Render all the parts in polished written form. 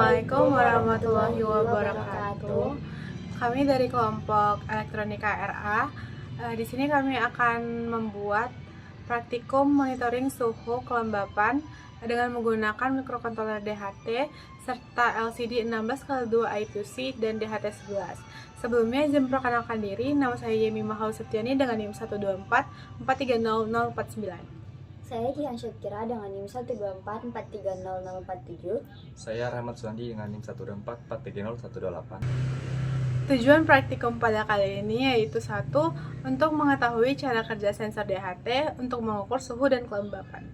Assalamualaikum warahmatullahi wabarakatuh. Kami dari kelompok Elektronika RA. Di sini kami akan membuat praktikum monitoring suhu kelembapan dengan menggunakan mikrokontroler DHT serta LCD 16x2 I2C dan DHT 11. Sebelumnya, izin perkenalkan diri, nama saya Yemi Mahal Septiani dengan NIM 124430049. Saya Jihan Syakira dengan NIM 124430047. Saya Rahmat Suandi dengan NIM 124430128. Tujuan praktikum pada kali ini yaitu satu, untuk mengetahui cara kerja sensor DHT untuk mengukur suhu dan kelembapan.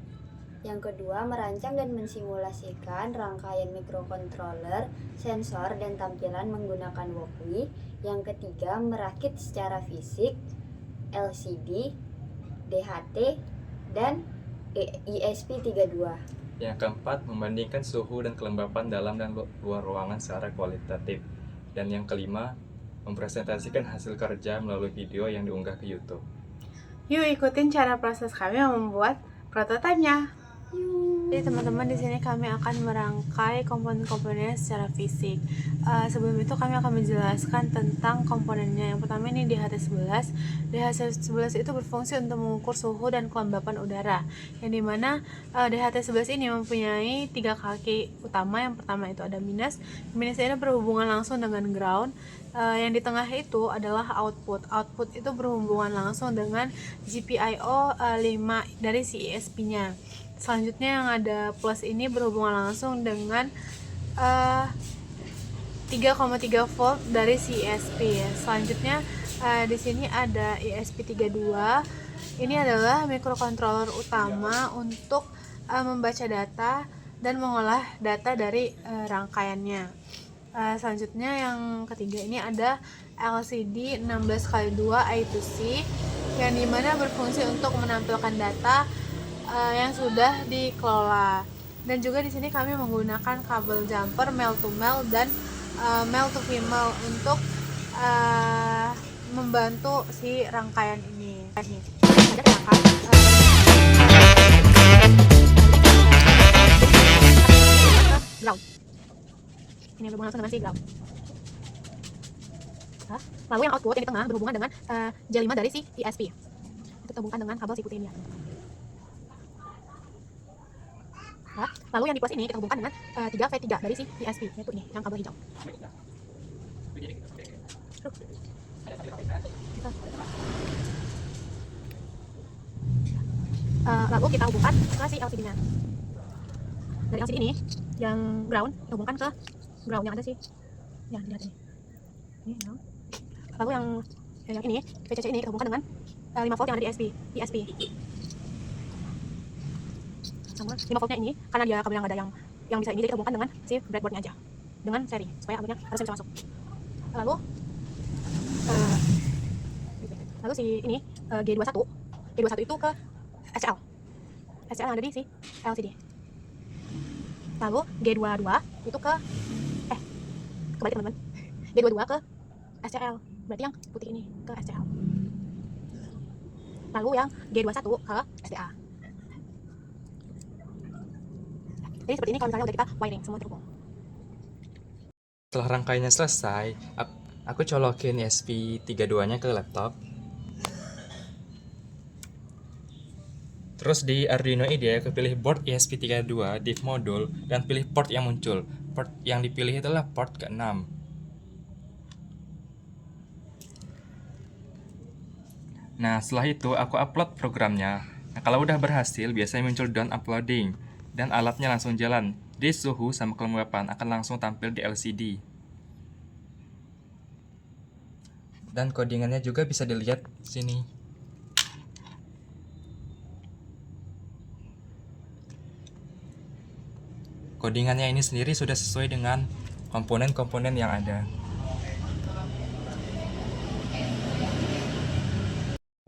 Yang kedua, merancang dan mensimulasikan rangkaian mikrokontroler, sensor, dan tampilan menggunakan Walkly. Yang ketiga, merakit secara fisik LCD, DHT, dan ESP32. Yang keempat, membandingkan suhu dan kelembapan dalam dan luar ruangan secara kualitatif. Dan yang kelima, mempresentasikan hasil kerja melalui video yang diunggah ke YouTube. Yuk ikutin cara proses kami membuat prototipenya. Jadi teman-teman, di sini kami akan merangkai komponen-komponennya secara fisik. Sebelum itu kami akan menjelaskan tentang komponennya. Yang pertama ini DHT11. DHT11 itu berfungsi untuk mengukur suhu dan kelembapan udara. Yang dimana DHT11 ini mempunyai 3 kaki utama. Yang pertama itu ada minus. Minus ini berhubungan langsung dengan ground. Yang di tengah itu adalah output. Output itu berhubungan langsung dengan GPIO 5 dari si ESP-nya. Selanjutnya yang ada plus ini berhubungan langsung dengan 3,3 volt dari si ESP. Selanjutnya di sini ada ESP32. Ini adalah mikrokontroler utama untuk membaca data dan mengolah data dari rangkaiannya. Selanjutnya yang ketiga ini ada LCD 16x2 I2C yang dimana berfungsi untuk menampilkan data yang sudah dikelola. Dan juga di sini kami menggunakan kabel jumper male to male dan male to female untuk membantu si rangkaian ini. Ground. Ini berhubungan langsung dengan si ground. Lalu yang output yang di tengah berhubungan dengan J5 dari si ESP. Itu terhubungkan dengan kabel si putih ini ya. Lalu yang di plus ini kita hubungkan dengan 3V3 dari si ESP, yaitu ini, yang kabel hijau. Lalu kita hubungkan ke si LCD-nya. Dari LCD ini, yang ground, kita hubungkan ke ground yang ada sih. Ya, dilihat ini. Ini ground. Lalu yang ini, VCC ini kita hubungkan dengan 5 volt yang ada di ESP. Sama 5 voltnya ini, karena dia kabel yang ada yang bisa ini, jadi kita hubungkan dengan si breadboardnya aja dengan seri supaya kabelnya harusnya bisa masuk. Lalu si ini G21 itu ke SCL yang ada di si LCD. Lalu G22 itu ke kebalik teman-teman, G22 ke SCL, berarti yang putih ini ke SCL. Lalu yang G21 ke SDA. Jadi seperti ini kalau misalnya udah kita wiring semua terhubung. Setelah rangkaiannya selesai, aku colokin ESP32 nya ke laptop. Terus di Arduino IDE aku pilih board ESP32 div modul dan pilih port yang muncul. Port yang dipilih adalah port ke-6. Nah, setelah itu aku upload programnya. Nah, kalau udah berhasil, biasanya muncul done uploading dan alatnya langsung jalan. Jadi suhu sama kelembapan akan langsung tampil di LCD. Dan codingannya juga bisa dilihat sini. Codingannya ini sendiri sudah sesuai dengan komponen-komponen yang ada.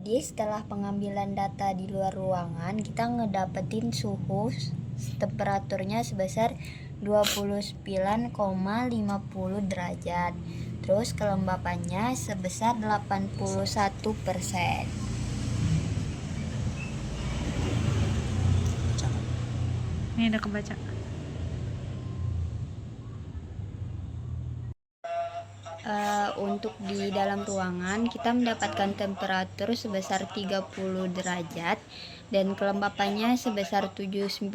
Jadi setelah pengambilan data di luar ruangan, kita ngedapetin suhu temperaturnya sebesar 29,50 derajat. Terus kelembapannya sebesar 81%. Ini ada kebaca. Untuk di dalam ruangan kita mendapatkan temperatur sebesar 30 derajat dan kelembapannya sebesar 79%.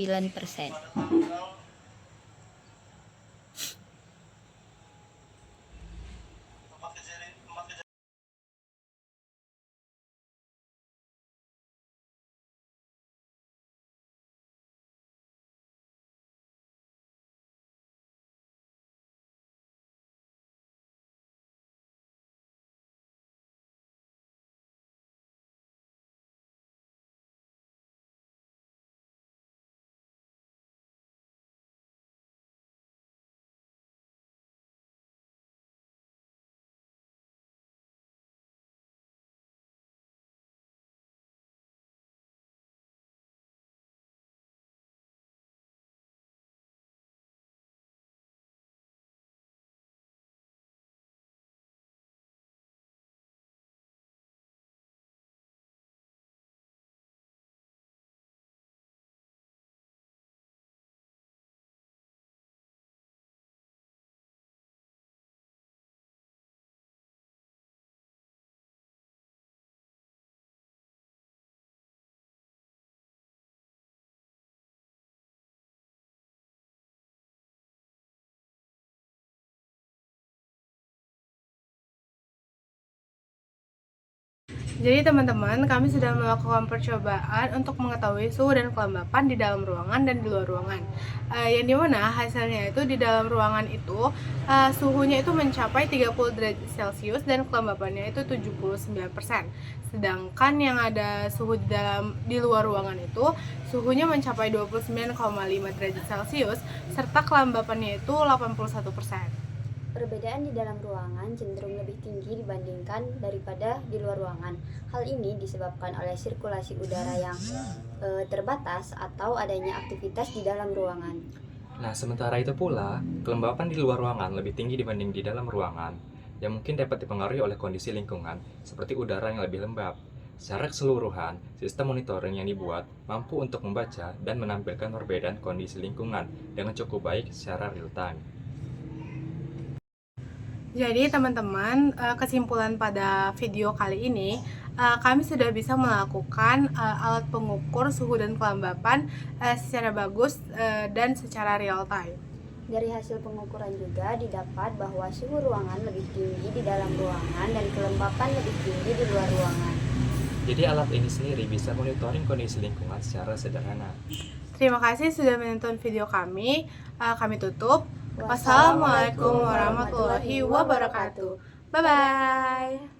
Jadi teman-teman, kami sudah melakukan percobaan untuk mengetahui suhu dan kelembapan di dalam ruangan dan di luar ruangan. Yang dimana hasilnya itu di dalam ruangan itu suhunya itu mencapai 30 derajat Celcius dan kelembapannya itu 79%. Sedangkan yang ada suhu di luar ruangan itu suhunya mencapai 29,5 derajat Celcius serta kelembapannya itu 81%. Perbedaan di dalam ruangan cenderung lebih tinggi dibandingkan daripada di luar ruangan. Hal ini disebabkan oleh sirkulasi udara yang terbatas atau adanya aktivitas di dalam ruangan. Nah, sementara itu pula, kelembapan di luar ruangan lebih tinggi dibanding di dalam ruangan, yang mungkin dapat dipengaruhi oleh kondisi lingkungan, seperti udara yang lebih lembab. Secara keseluruhan, sistem monitoring yang dibuat mampu untuk membaca dan menampilkan perbedaan kondisi lingkungan dengan cukup baik secara real-time. Jadi teman-teman, kesimpulan pada video kali ini, kami sudah bisa melakukan alat pengukur suhu dan kelembapan secara bagus dan secara real time. Dari hasil pengukuran juga didapat bahwa suhu ruangan lebih tinggi di dalam ruangan dan kelembapan lebih tinggi di luar ruangan. Jadi alat ini sendiri bisa monitoring kondisi lingkungan secara sederhana. Terima kasih sudah menonton video kami. Kami tutup. Wassalamualaikum warahmatullahi wabarakatuh. Bye-bye.